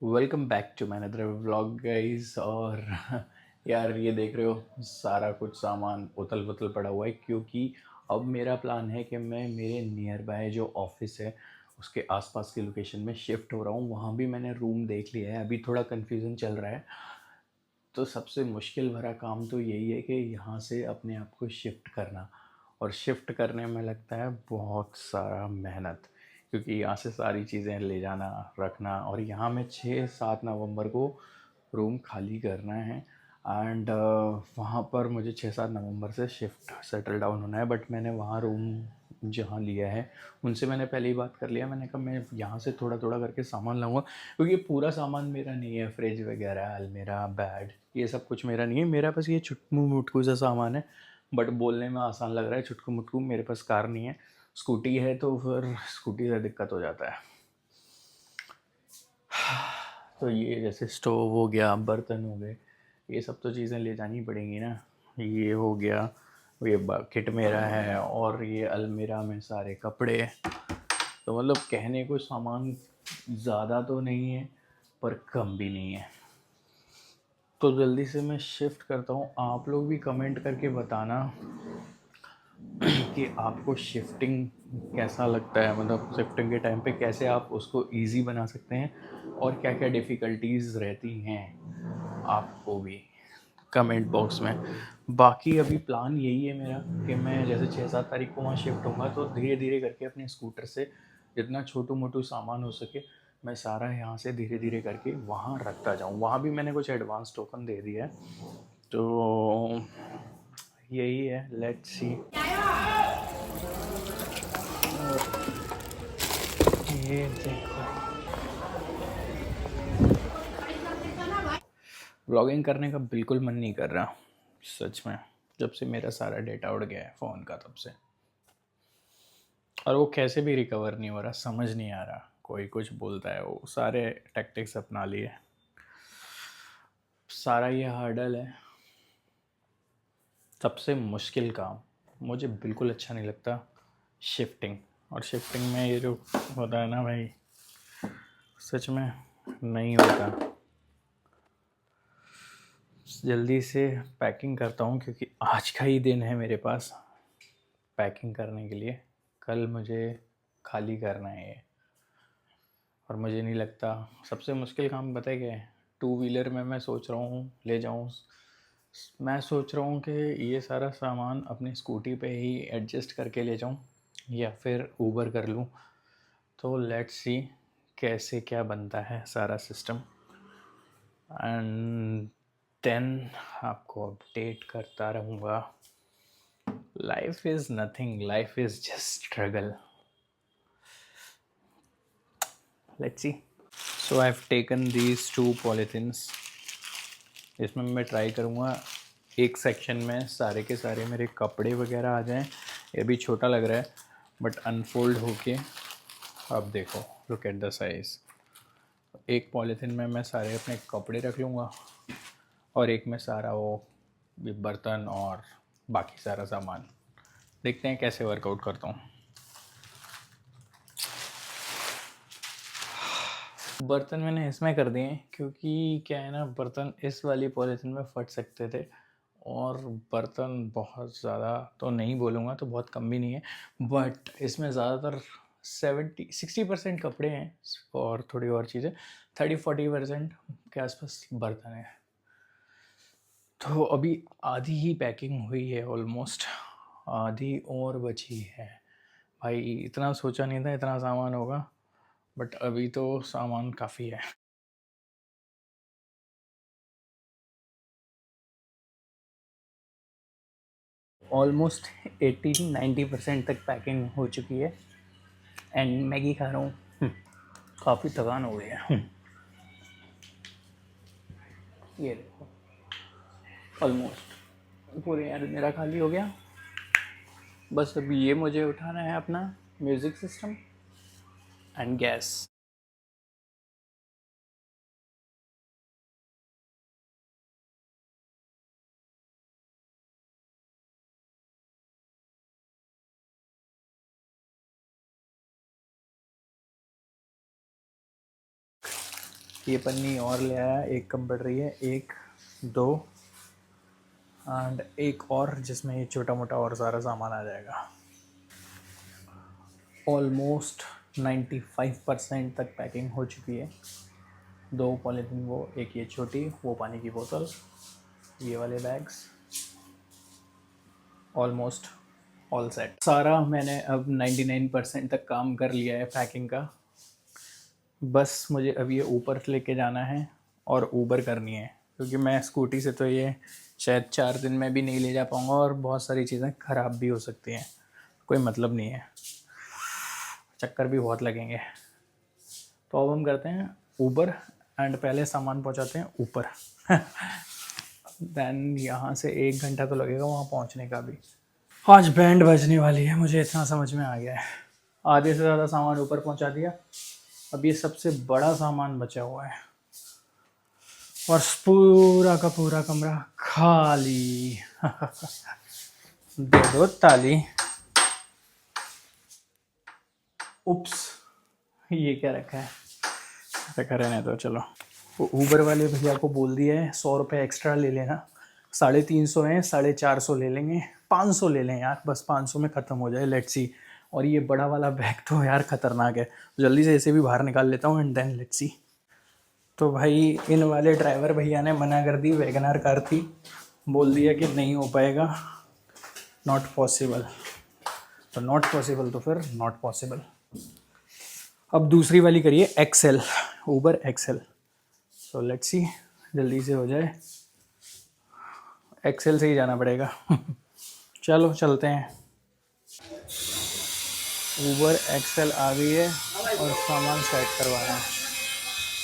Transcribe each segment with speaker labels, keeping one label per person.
Speaker 1: Welcome back to my another vlog guys. और यार ये देख रहे हो सारा कुछ सामान उथल पुथल पड़ा हुआ है क्योंकि अब मेरा प्लान है कि मैं मेरे नियर बाय जो ऑफिस है उसके आसपास की लोकेशन में शिफ्ट हो रहा हूँ। वहाँ भी मैंने रूम देख लिया है, अभी थोड़ा कन्फ्यूज़न चल रहा है। तो सबसे मुश्किल भरा काम तो यही है कि यहाँ से अपने आप को शिफ्ट करना, और शिफ्ट करने में लगता है बहुत सारा मेहनत, क्योंकि यहाँ से सारी चीज़ें ले जाना रखना, और यहाँ मैं 6-7 नवंबर को रूम खाली करना है। एंड वहाँ पर मुझे 6-7 नवंबर से शिफ्ट सेटल डाउन होना है। बट मैंने वहाँ रूम जहाँ लिया है उनसे मैंने पहले ही बात कर लिया। मैंने कहा मैं यहाँ से थोड़ा थोड़ा करके सामान लाऊंगा, क्योंकि ये पूरा सामान मेरा नहीं है। फ्रिज वगैरह, अलमीरा, बेड, ये सब कुछ मेरा नहीं है। मेरा बस ये छुटकू मुटकू सा सामान है। बट बोलने में आसान लग रहा है छुटकू मुटकू। मेरे पास कार नहीं है, स्कूटी है, तो फिर स्कूटी से दिक्कत हो जाता है। तो ये जैसे स्टोव हो गया, बर्तन हो गए, ये सब तो चीज़ें ले जानी पड़ेंगी ना। ये हो गया, ये बकेट मेरा है, और ये अलमीरा में सारे कपड़े। तो मतलब कहने को सामान ज़्यादा तो नहीं है पर कम भी नहीं है। तो जल्दी से मैं शिफ्ट करता हूँ। आप लोग भी कमेंट करके बताना कि आपको शिफ्टिंग कैसा लगता है, मतलब शिफ्टिंग के टाइम पे कैसे आप उसको इजी बना सकते हैं, और क्या क्या डिफ़िकल्टीज़ रहती हैं आपको भी कमेंट बॉक्स में। बाकी अभी प्लान यही है मेरा कि मैं जैसे 6-7 तारीख को वहाँ शिफ्ट होऊंगा, तो धीरे धीरे करके अपने स्कूटर से जितना छोटू मोटू सामान हो सके मैं सारा यहाँ से धीरे धीरे करके वहाँ रखता जाऊँ। वहाँ भी मैंने कुछ एडवांस टोकन दे दिया है। तो यही है, लेट्स सी। ये देखो, व्लॉगिंग करने का बिल्कुल मन नहीं कर रहा सच में, जब से मेरा सारा डेटा उड़ गया है फ़ोन का तब से। और वो कैसे भी रिकवर नहीं हो रहा, समझ नहीं आ रहा। कोई कुछ बोलता है, वो सारे टैक्टिक्स अपना लिए। सारा ये हर्डल है। सबसे मुश्किल काम मुझे बिल्कुल अच्छा नहीं लगता, शिफ्टिंग। और शिफ्टिंग में ये जो होता है ना भाई, सच में नहीं होता। जल्दी से पैकिंग करता हूँ क्योंकि आज का ही दिन है मेरे पास पैकिंग करने के लिए। कल मुझे खाली करना है ये। और मुझे नहीं लगता, सबसे मुश्किल काम पता है क्या है? टू व्हीलर में मैं सोच रहा हूँ ले जाऊँ। मैं सोच रहा हूँ कि ये सारा सामान अपनी स्कूटी पे ही एडजस्ट करके ले जाऊँ, या फिर ऊबर कर लूँ। तो लेट्स सी कैसे क्या बनता है सारा सिस्टम, एंड देन आपको अपडेट करता रहूँगा। Life is nothing, life is just struggle. Let's see. So I have taken these 2 पॉलीथिन्स। इसमें मैं ट्राई करूँगा एक सेक्शन में सारे के सारे मेरे कपड़े वगैरह आ जाएं। ये भी छोटा लग रहा है बट अनफोल्ड होके, अब देखो, लुक एट द साइज़। एक पॉलीथिन में मैं सारे अपने कपड़े रख लूँगा, और एक में सारा वो बर्तन और बाकी सारा सामान। देखते हैं कैसे वर्कआउट करता हूँ। बर्तन मैंने इसमें कर दिए क्योंकि क्या है ना, बर्तन इस वाली पॉलीथिन में फट सकते थे। और बर्तन बहुत ज़्यादा तो नहीं बोलूँगा, तो बहुत कम भी नहीं है, बट इसमें ज़्यादातर 70-60% कपड़े हैं और थोड़ी और चीज़ें, 30-40% के आसपास बर्तन है। तो अभी आधी ही पैकिंग हुई है, ऑलमोस्ट आधी और बची है। भाई इतना सोचा नहीं था इतना सामान होगा, बट अभी तो सामान काफ़ी है। ऑलमोस्ट 80-90% तक पैकिंग हो चुकी है। एंड मैगी खा रहा हूँ। काफ़ी थकान हो गई है। ये देखो, ऑलमोस्ट पूरे यार मेरा खाली हो गया। बस अभी ये मुझे उठाना है अपना म्यूज़िक सिस्टम एंड गैस। ये पन्नी और ले आया, एक कम पड़ रही है, एक दो एंड एक और जिसमें ये छोटा मोटा और सारा सामान आ जाएगा। ऑलमोस्ट 95% तक पैकिंग हो चुकी है। 2 पॉलीथीन वो, एक ये छोटी, वो पानी की बोतल, ये वाले बैग्स, ऑलमोस्ट ऑल सेट। सारा मैंने अब 99% तक काम कर लिया है पैकिंग का। बस मुझे अब ये ऊपर लेके जाना है और ऊबर करनी है, क्योंकि मैं स्कूटी से तो ये शायद 4 दिन में भी नहीं ले जा पाऊँगा और बहुत सारी चीज़ें ख़राब भी हो सकती हैं, कोई मतलब नहीं है, चक्कर भी बहुत लगेंगे। तो अब हम करते हैं ऊबर एंड पहले सामान पहुंचाते हैं ऊपर दैन यहाँ से 1 घंटा तो लगेगा वहाँ पहुँचने का भी। आज बैंड बजने वाली है, मुझे इतना समझ में आ गया है। आधे से ज़्यादा सामान ऊपर पहुँचा दिया, अब ये सबसे बड़ा सामान बचा हुआ है और पूरा का पूरा कमरा खाली दे दो ताली। उप्स, ये क्या रखा है, रखा रहने दो। चलो, ऊबर वाले भैया को बोल दिया है 100 रुपये एक्स्ट्रा ले लेना, 350 हैं, 450 ले लेंगे, 500 ले लें यार, बस 500 में ख़त्म हो जाए, लेट्स सी। और ये बड़ा वाला बैग तो यार ख़तरनाक है, जल्दी से इसे भी बाहर निकाल लेता हूँ एंड देन लेट्स सी। तो भाई इन वाले ड्राइवर भैया ने मना कर दी, वैगनर कार थी, बोल दिया कि नहीं हो पाएगा, नॉट पॉसिबल। तो नॉट पॉसिबल तो फिर नॉट पॉसिबल। अब दूसरी वाली करिए XL, Uber XL. So let's see, जल्दी से हो जाए, एक्सेल से ही जाना पड़ेगा चलो चलते हैं। ऊबर एक्सेल आ गई है और सामान सेट करवाना है।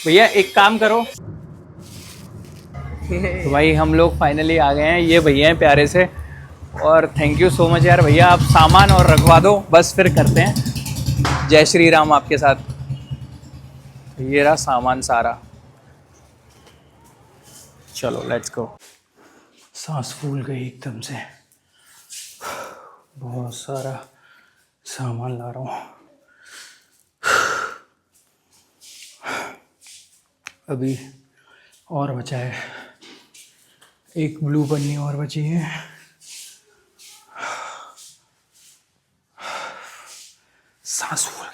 Speaker 1: भैया एक काम करो तो भाई हम लोग फाइनली आ गए हैं, ये भैया हैं प्यारे से, और थैंक यू सो मच यार भैया, आप सामान और रखवा दो, बस फिर करते हैं। जय श्री राम आपके साथ। ये रहा सामान सारा, चलो लेट्स गो। सांस फूल गई एकदम से, बहुत सारा सामान ला रहा हूँ। अभी और बचा है, एक ब्लू पन्नी और बची है। सांस फूल गई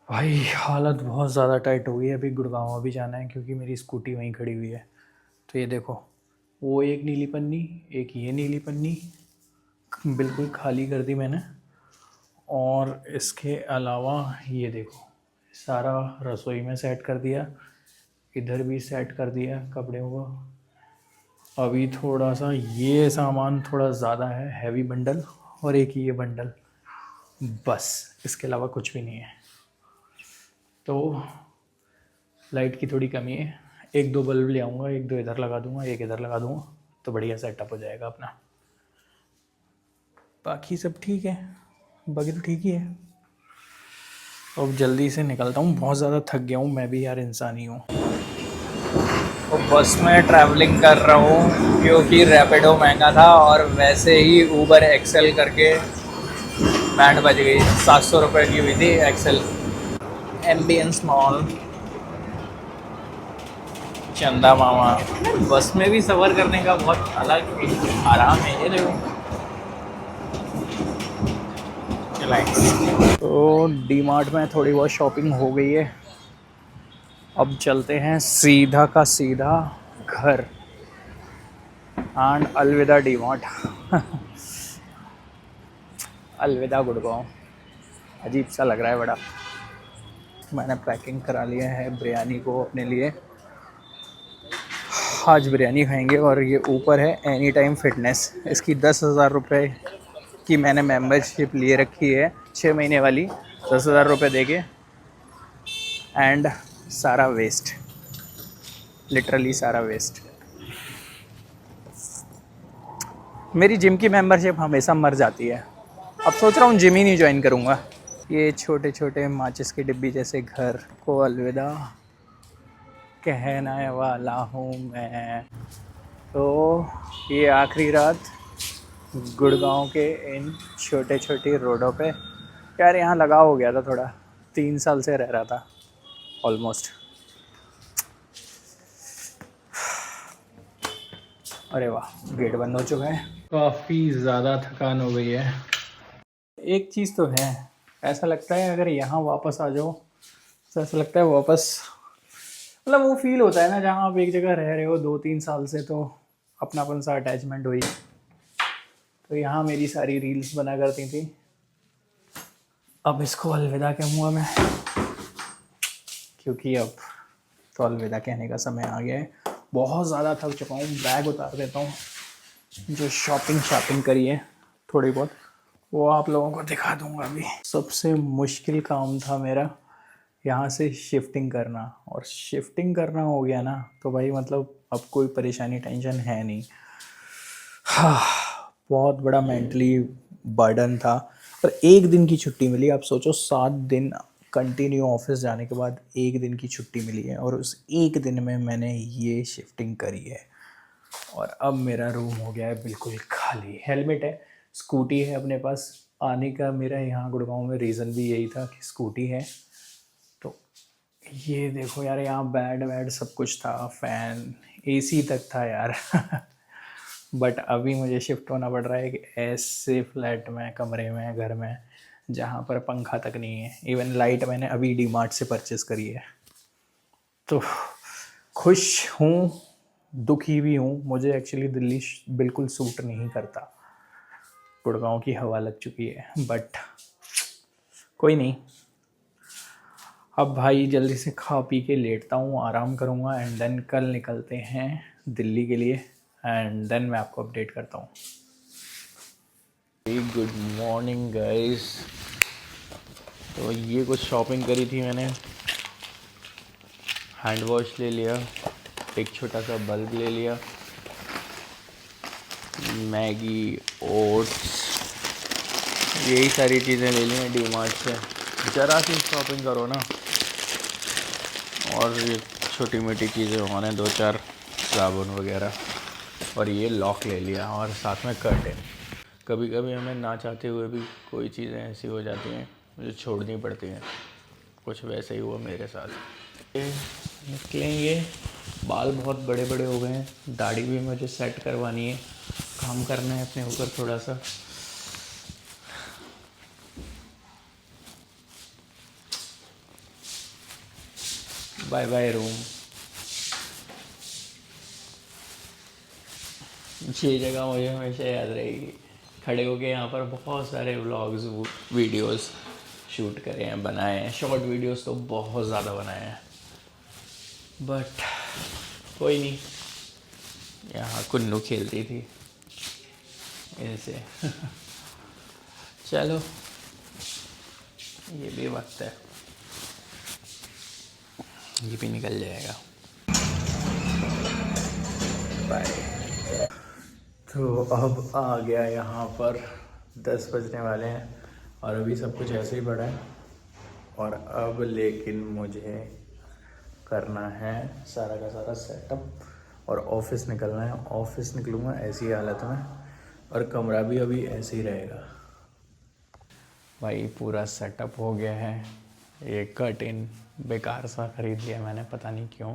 Speaker 1: भाई, हालत बहुत ज़्यादा टाइट हो गई है। अभी गुड़गांव अभी जाना है क्योंकि मेरी स्कूटी वहीं खड़ी हुई है। तो ये देखो, वो एक नीली पन्नी, एक ये नीली पन्नी बिल्कुल खाली कर दी मैंने, और इसके अलावा ये देखो सारा रसोई में सेट कर दिया, इधर भी सेट कर दिया कपड़ों को। अभी थोड़ा सा ये सामान थोड़ा ज़्यादा है, हैवी बंडल, और एक ये बंडल, बस इसके अलावा कुछ भी नहीं है। तो लाइट की थोड़ी कमी है, 1-2 बल्ब ले आऊँगा, 1-2 इधर लगा दूँगा, एक इधर लगा दूँगा, तो बढ़िया सेटअप हो जाएगा अपना। बाकी सब ठीक है, बाकी तो ठीक ही है। अब जल्दी से निकलता हूँ, बहुत ज़्यादा थक गया हूँ मैं भी यार, इंसान ही हूँ। तो बस में ट्रैवलिंग कर रहा हूँ क्योंकि रैपिडो महंगा था, और वैसे ही ऊबर एक्सेल करके बैंड बज गई। 700 रुपये की हुई थी एक्सेल। एम्बियंस मॉल, चंदा मामा। बस में भी सफ़र करने का बहुत अलग आराम है, ये देखो। तो डी मार्ट में थोड़ी बहुत शॉपिंग हो गई है, अब चलते हैं सीधा का सीधा घर एंड अलविदा डी मार्ट अलविदा गुड़गांव। अजीब सा लग रहा है बड़ा। मैंने पैकिंग करा लिया है बिरयानी को अपने लिए, आज बिरयानी खाएंगे। और ये ऊपर है एनी टाइम फिटनेस, इसकी 10,000 रुपये की मैंने मेंबरशिप लिए रखी है, 6 महीने वाली, 10,000 रुपये दे के, एंड सारा वेस्ट, लिटरली सारा वेस्ट। मेरी जिम की मेंबरशिप हमेशा मर जाती है, अब सोच रहा हूँ जिम ही नहीं ज्वाइन करूँगा। ये छोटे छोटे माचिस की डिब्बी जैसे घर को अलविदा कहने वाला हूँ मैं। तो ये आखिरी रात गुड़गांव के इन छोटे छोटे रोडों पे, यार यहाँ लगाव हो गया था थोड़ा,
Speaker 2: 3 साल से रह रहा था ऑलमोस्ट। अरे वाह, गेट बंद हो चुका है। काफ़ी ज़्यादा थकान हो गई है। एक चीज़ तो है, ऐसा लगता है अगर यहाँ वापस आ जाओ तो ऐसा लगता है वापस, मतलब वो फील होता है ना जहाँ आप एक जगह रह रहे हो 2-3 साल से, तो अपनापन सा अटैचमेंट हुई। तो यहाँ मेरी सारी रील्स बना करती थी, अब इसको अलविदा कहूँगा मैं, क्योंकि अब तो अलविदा कहने का समय आ गया है। बहुत ज़्यादा थक चुका हूँ, बैग उतार देता हूँ। जो शॉपिंग करी है थोड़ी बहुत, वो आप लोगों को दिखा दूंगा अभी। सबसे मुश्किल काम था मेरा यहाँ से शिफ्टिंग करना, और शिफ्टिंग करना हो गया ना तो भाई मतलब अब कोई परेशानी टेंशन है नहीं। हाँ, बहुत बड़ा मेंटली बर्डन था। और एक दिन की छुट्टी मिली, आप सोचो 7 दिन कंटिन्यू ऑफिस जाने के बाद एक दिन की छुट्टी मिली है, और उस एक दिन में मैंने ये शिफ्टिंग करी है। और अब मेरा रूम हो गया है बिल्कुल खाली। हेलमेट है, स्कूटी है अपने पास। आने का मेरा यहाँ गुड़गांव में रीज़न भी यही था कि स्कूटी है। तो ये देखो यार, यहाँ बेड वेड सब कुछ था, फ़ैन एसी तक था यार। बट अभी मुझे शिफ्ट होना पड़ रहा है एक ऐसे फ्लैट में, कमरे में, घर में जहाँ पर पंखा तक नहीं है। इवन लाइट मैंने अभी डी मार्ट से परचेज़ करी है। तो खुश हूँ, दुखी भी हूँ। मुझे एक्चुअली दिल्ली बिल्कुल सूट नहीं करता, गुड़गांव की हवा लग चुकी है। बट कोई नहीं, अब भाई जल्दी से खा पी के लेटता हूँ, आराम करूँगा, एंड देन कल निकलते हैं दिल्ली के लिए, एंड देन मैं आपको अपडेट करता हूँ।
Speaker 1: Good morning guys. तो ये कुछ शॉपिंग करी थी मैंने। हैंड वॉश ले लिया, एक छोटा सा बल्ब ले लिया, मैगी, ओट्स, यही सारी चीज़ें ले ली हैं डी मार्ट से। ज़रा सी शॉपिंग करो ना, और ये छोटी मोटी चीज़ें होने 2-4 साबुन वगैरह, और ये लॉक ले लिया, और साथ में कर्टेन। कभी कभी हमें ना चाहते हुए भी कोई चीज़ें ऐसी हो जाती हैं जो छोड़नी पड़ती हैं। कुछ वैसे ही हुआ मेरे साथ। ये निकलेंगे, बाल बहुत बड़े बड़े हो गए हैं, दाढ़ी भी मुझे सेट करवानी है, काम करना है अपने ऊपर थोड़ा सा। Bye bye room. ये जगह मुझे हमेशा याद रहेगी। खड़े होके यहाँ पर बहुत सारे व्लॉग्स, वीडियोस शूट करे हैं, बनाए हैं। शॉर्ट वीडियोस तो बहुत ज़्यादा बनाए हैं, बट कोई नहीं। यहाँ कुन्नू खेलती थी ऐसे। चलो, ये भी वक्त है, ये भी निकल जाएगा। बाय। तो अब आ गया यहाँ पर, 10 बजने वाले हैं, और अभी सब कुछ ऐसे ही पड़ा है। और अब लेकिन मुझे करना है सारा का सारा सेटअप, और ऑफिस निकलना है। ऑफिस निकलूँगा ऐसी हालत में, और कमरा भी अभी ऐसे ही रहेगा। भाई पूरा सेटअप हो गया है। ये कर्टेन बेकार सा ख़रीद लिया मैंने, पता नहीं क्यों,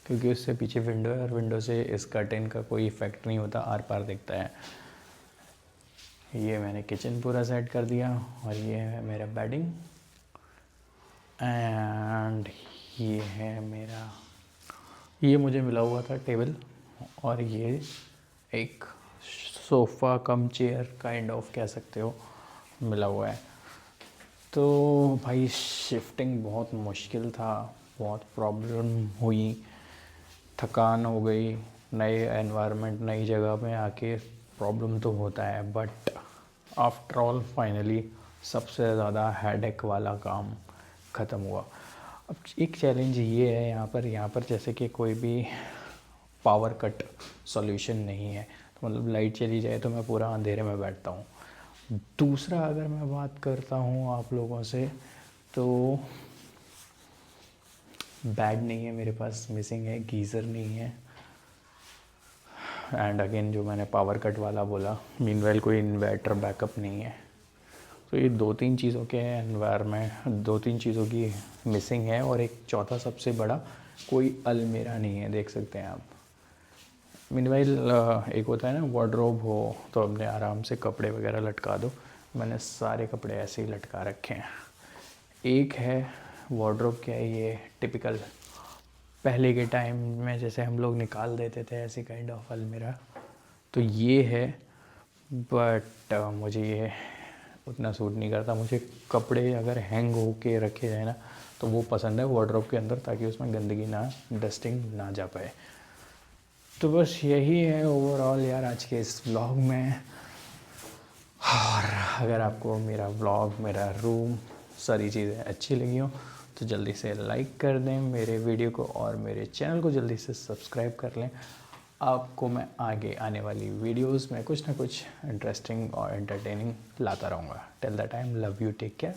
Speaker 1: क्योंकि उससे पीछे विंडो है, और विंडो से इस कर्टेन का कोई इफ़ेक्ट नहीं होता, आर पार दिखता है। ये मैंने किचन पूरा सेट कर दिया, और ये है मेरा बेडिंग, एंड ये है मेरा, ये मुझे मिला हुआ था टेबल, और ये एक sofa cum chair kind of कह सकते हो मिला हुआ है। तो भाई शिफ्टिंग बहुत मुश्किल था, बहुत प्रॉब्लम हुई, थकान हो गई। नए एनवायरनमेंट, नई जगह में आके प्रॉब्लम तो होता है, बट आफ्टर ऑल फाइनली सबसे ज़्यादा हेडेक वाला काम ख़त्म हुआ। अब एक चैलेंज ये है यहाँ पर जैसे कि कोई भी पावर कट सॉल्यूशन नहीं है, तो मतलब लाइट चली जाए तो मैं पूरा अंधेरे में बैठता हूँ। दूसरा, अगर मैं बात करता हूँ आप लोगों से, तो बेड नहीं है मेरे पास, मिसिंग है, गीज़र नहीं है, एंड अगेन जो मैंने पावर कट वाला बोला, मीनवाइल कोई इन्वर्टर बैकअप नहीं है। तो ये 2-3 चीज़ों के एनवायरनमेंट 2-3 चीज़ों की मिसिंग है, और एक चौथा सबसे बड़ा कोई अलमीरा नहीं है, देख सकते हैं आप। मीनवाइल एक होता है ना वार्डरोब हो तो अपने आराम से कपड़े वगैरह लटका दो, मैंने सारे कपड़े ऐसे ही लटका रखे हैं। एक है वार्डरोब, क्या है ये टिपिकल पहले के टाइम में जैसे हम लोग निकाल देते थे ऐसे काइंड ऑफ अलमीरा, तो ये है। बट मुझे ये उतना सूट नहीं करता। मुझे कपड़े अगर हैंग होके रखे जाए ना तो वो पसंद है वार्डरोब के अंदर, ताकि उसमें गंदगी ना, डस्टिंग ना जा पाए। तो बस यही है ओवरऑल यार आज के इस व्लॉग में। और अगर आपको मेरा व्लॉग, मेरा रूम, सारी चीज़ें अच्छी लगी हो तो जल्दी से लाइक कर दें मेरे वीडियो को, और मेरे चैनल को जल्दी से सब्सक्राइब कर लें। आपको मैं आगे आने वाली वीडियोस में कुछ ना कुछ इंटरेस्टिंग और एंटरटेनिंग लाता रहूँगा। Till the time, love you, take care.